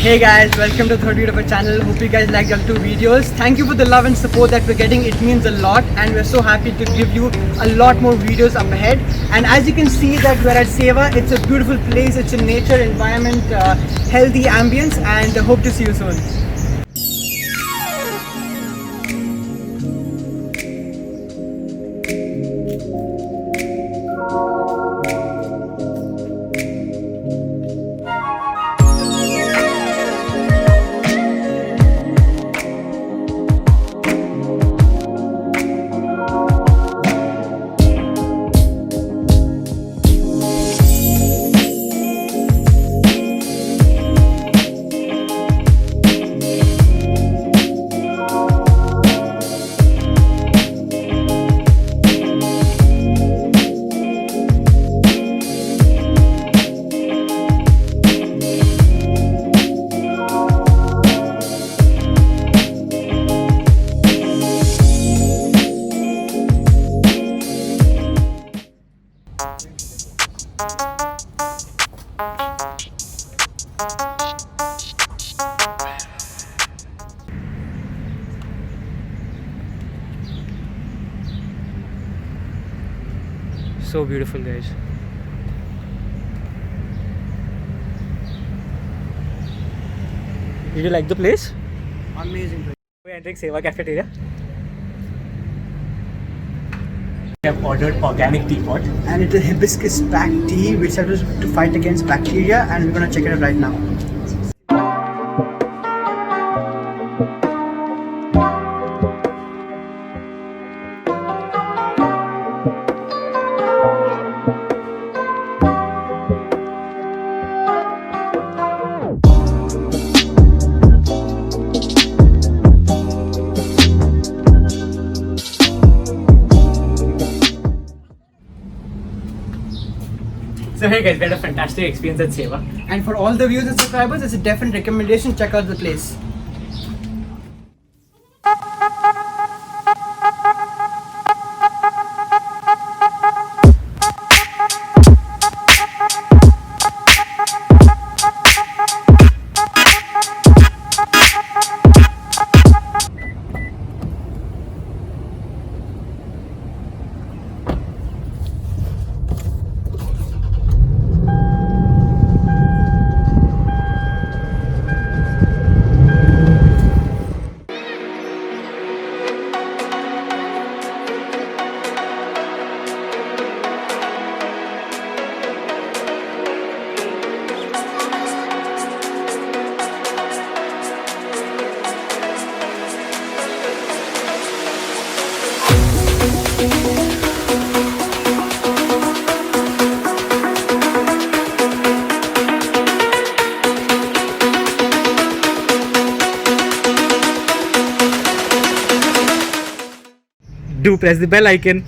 Hey guys, welcome to the third video of our channel. Hope you guys liked our two videos. Thank you for the love and support that we're getting. It means a lot and we're so happy to give you a lot more videos up ahead. And as you can see that we're at Seva. It's a beautiful place. It's a nature environment, healthy ambience, and hope to see you soon. So beautiful, guys. Did you like the place? Amazing. We're entering Seva cafeteria. We have ordered organic teapot and it's a hibiscus packed tea which helps to fight against bacteria, and we're gonna check it out right now. So hey guys, we had a fantastic experience at Seva. And for all the viewers and subscribers, it's a definite recommendation. Check out the place. Do press the bell icon.